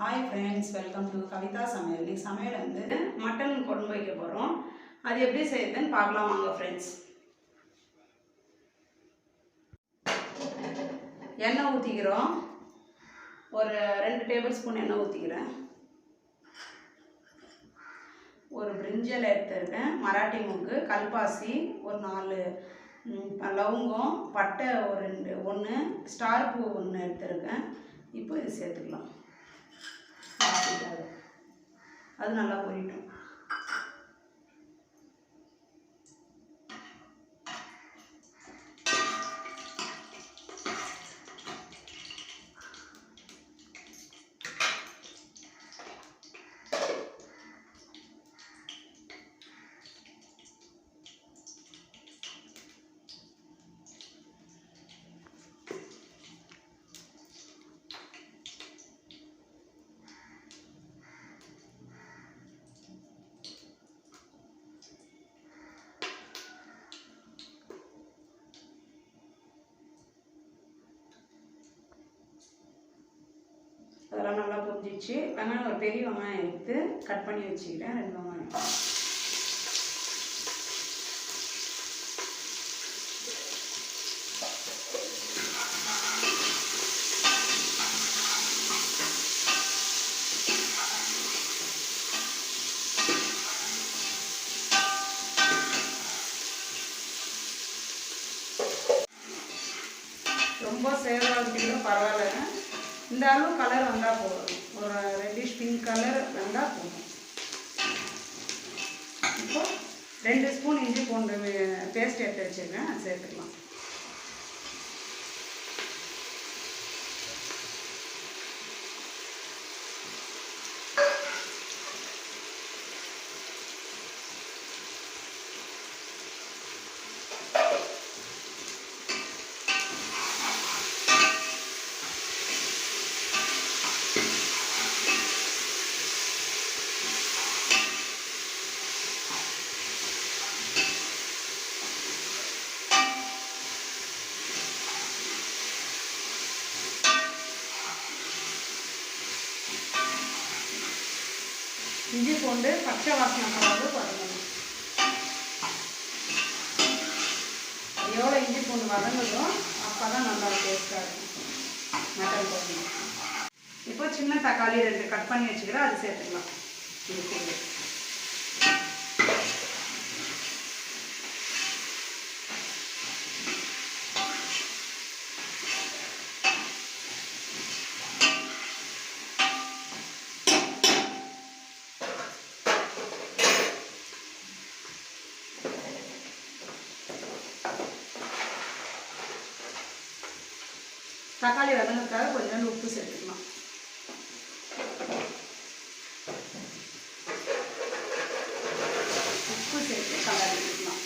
Hi friends, welcome to Kavitha சமையல். இன்னைக்கு சமையல் வந்து மட்டன் குழம்பு வைக்க போகிறோம். அது எப்படி செய்யுதுன்னு பார்க்கலாம் வாங்க ஃப்ரெண்ட்ஸ். எண்ணெய் ஊற்றிக்கிறோம். ஒரு 2 டேபிள் ஸ்பூன் எண்ணெய் ஊற்றிக்கிறேன். ஒரு பிரிஞ்சல் எடுத்துருக்கேன், மராட்டி மூக்கு, கல்பாசி, ஒரு 4 லவங்கம், பட்டை ஒரு 1 ஸ்டார் பூ 1 எடுத்துருக்கேன். இப்போ இது சேர்த்துக்கலாம். அது நல்லா பொரியட்டும். அதெல்லாம் நல்லா பொரிஞ்சிச்சு. வெங்காயம் ஒரு பெரிய வெங்காயம் எடுத்து கட் பண்ணி வச்சுக்கிறேன். 2 வெங்காயம். ரொம்ப சேவராக பரவாயில்ல, இந்த அளவு கலர் வந்தால் போதும். ஒரு ரெட்டிஷ் பிங்க் கலர் வந்தால் போதும். இப்போ 2 ஸ்பூன் இஞ்சி பூண்டு பேஸ்ட் எடுத்து வச்சுருக்கேன், அது சேர்த்துக்கலாம். இஞ்சி பூண்டு பச்சை வாசனை போகாது வதங்கணும். எவ்வளோ இஞ்சி பூண்டு வதங்குதோ அப்போ தான் நல்லா டேஸ்ட்டாக இருக்கும் மட்டன் குழம்பு. இப்போ சின்ன தக்காளி 2 கட் பண்ணி வச்சுக்கிறேன், அது சேர்த்துக்கலாம். இது பூண்டு தக்காளி வதங்கிறதுக்காக கொஞ்சம் உப்பு சேர்த்துக்கலாம். உப்பு சேர்த்து கலர் எடுத்துக்கலாம்.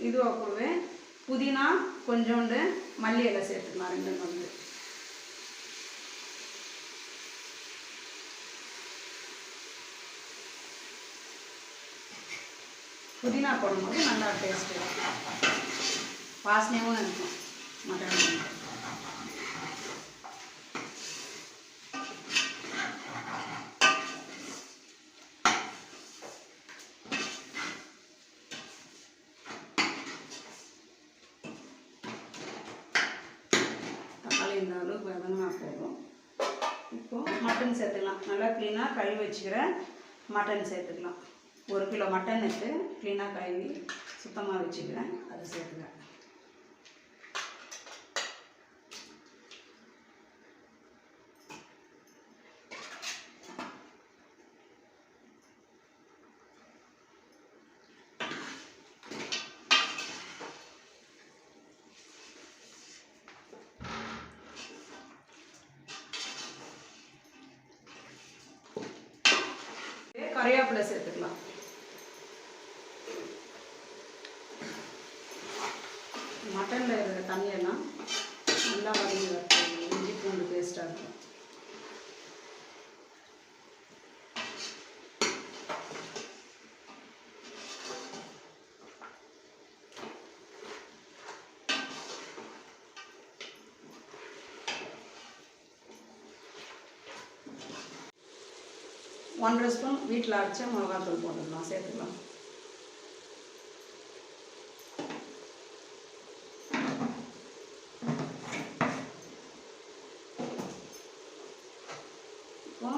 இது கூடவே புதினா கொஞ்சோண்டு மல்லி இலை சேர்த்துக்கலாம். 2 வந்து புதினா போடும்போது நல்லா டேஸ்ட் இருக்கும், வாசனையாகவும் இருக்கும் மட்டன். இந்த அளவுக்கு வதங்கினா போதும். இப்போது மட்டன் சேர்த்துக்கலாம். நல்லா க்ளீனாக கழுவி வச்சுக்கிறேன் மட்டன் சேர்த்துக்கலாம். 1 கிலோ மட்டன் எடுத்து க்ளீனாக கழுவி சுத்தமாக வச்சுக்கிறேன், அதை சேர்த்துக்கிறேன். கறிவேப்பிலை சேர்த்துக்கலாம். மட்டனில் இருக்கிற தண்ணியெல்லாம் நல்லா வதங்கி வரணும். இஞ்சி பூண்டு பேஸ்ட்டாக இருக்கும். 1.5 ஸ்பூன் வீட்டில் அரைச்ச மிளகாத்தூள் போட்டுக்கலாம், சேர்த்துக்கலாம். இப்போ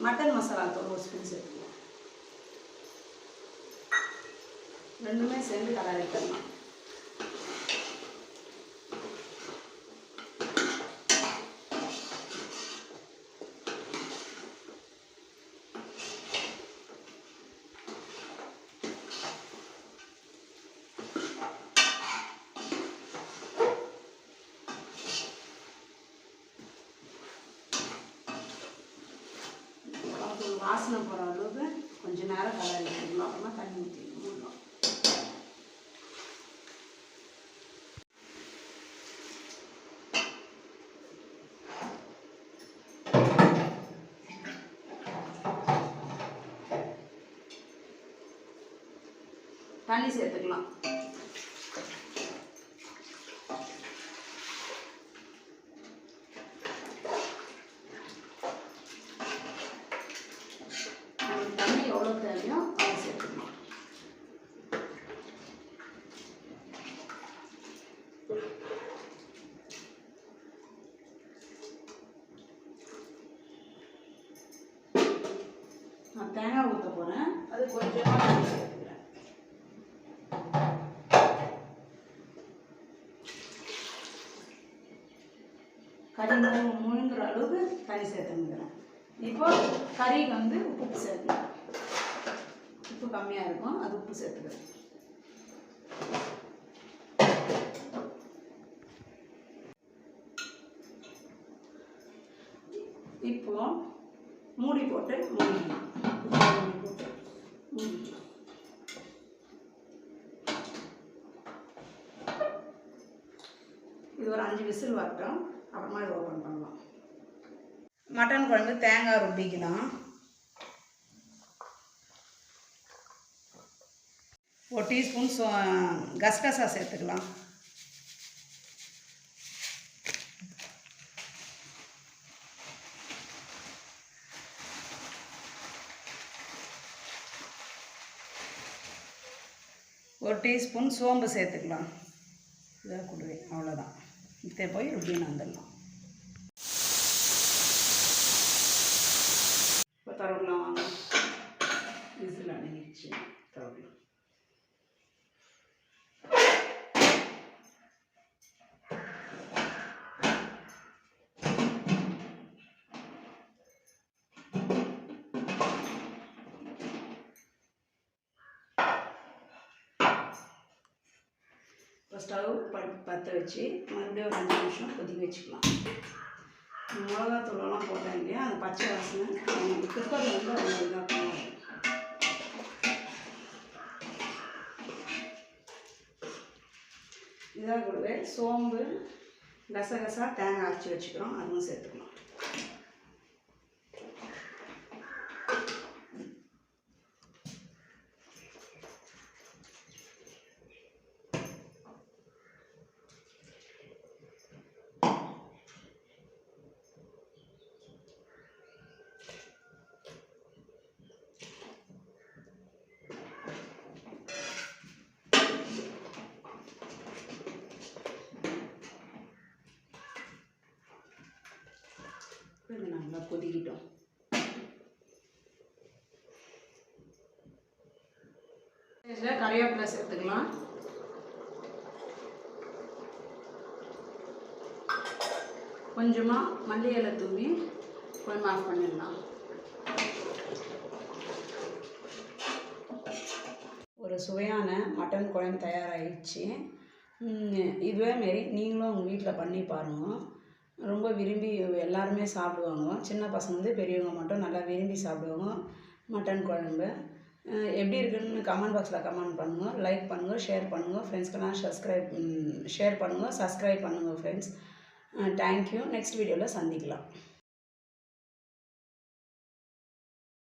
மட்டன் மசாலா தூள் 1 ஸ்பூன் சேர்த்துக்கலாம். ரெண்டுமே சேர்ந்து கலர் எடுத்துடலாம். வாசனை போகிற அளவுக்கு கொஞ்சம் நேரம் கலர் எடுத்துக்கலாம். அப்புறமா தண்ணி ஊற்றிக்கணும். தண்ணி சேர்த்துக்கலாம். தண்ணி எவ்வளோ தேவையோ அதை சேர்த்துக்கலாம். நான் தேங்காய் ஊற்ற போகிறேன். அது கொஞ்சமாக தண்ணி சேர்த்துக்கிறேன். கறி முழுங்குற அளவுக்கு தண்ணி சேர்த்துக்கிறேன். இப்போ கறிக்கு வந்து உப்பு சேர்த்துக்கிறேன். உப்பு கம்மியாக இருக்கும், அது உப்பு சேர்த்துக்கிறேன். இப்போ மூடி போட்டு மூடிக்கலாம். இது ஒரு 5 விசில் வரட்டும். அப்புறமா இதை ஓப்பன் பண்ணலாம். மட்டன் குழம்பு தேங்காய் ருப்பிக்கலாம். 1 டீஸ்பூன் கசகசா சேர்த்துக்கலாம். ஒரு டீஸ்பூன் சோம்பு சேர்த்துக்கலாம். இதாக கொடுவேன், அவ்வளோதான். இதை போய் ருப்பின்னு வந்துடலாம். இப்போ தரவுலாம் வாங்க. விசில் அடங்கிடுச்சு. தரவுலாம் இப்போ ஸ்டவ் பற்ற வச்சு மறுபடியும் ஒரு 5 நிமிஷம் கொதிக்க வச்சுக்கலாம். மிளகாத்தூளெல்லாம் போட்டேன் இல்லையா, அது பச்சை வாசனை குக்கரில் வந்து அவங்க இதாக பண்ணுவாங்க. இதாக கூடவே சோம்பு கசகசா தேங்காய் அரைச்சி வச்சுக்கிறோம், அதுவும் சேர்த்துக்கலாம். இது நல்லா கொதிக்கிட்டோம். இதில் கறிவேப்பிலை சேர்த்துக்கலாம். கொஞ்சமாக மல்லி இலை தூவி கொஞ்சம் ஆஃப் பண்ணிடலாம். ஒரு சுவையான மட்டன் குழம்பு தயாராகிடுச்சு. இதுவே மாரி நீங்களும் உங்கள் வீட்டில் பண்ணி பாருங்கள். ரொம்ப விரும்பி எல்லாருமே சாப்பிடுவாங்க. சின்ன பசங்க பெரியவங்க மட்டும் நல்லா விரும்பி சாப்பிடுவாங்க மட்டன் குழம்பு. எப்படி இருக்குன்னு கமெண்ட் பாக்ஸில் கமெண்ட் பண்ணுங்கள். லைக் பண்ணுங்கள், ஷேர் பண்ணுங்கள். ஃப்ரெண்ட்ஸ்க்கெல்லாம் ஷேர் பண்ணுங்கள், சப்ஸ்கிரைப் பண்ணுங்கள் ஃப்ரெண்ட்ஸ். தேங்க்யூ. நெக்ஸ்ட் வீடியோவில் சந்திக்கலாம்.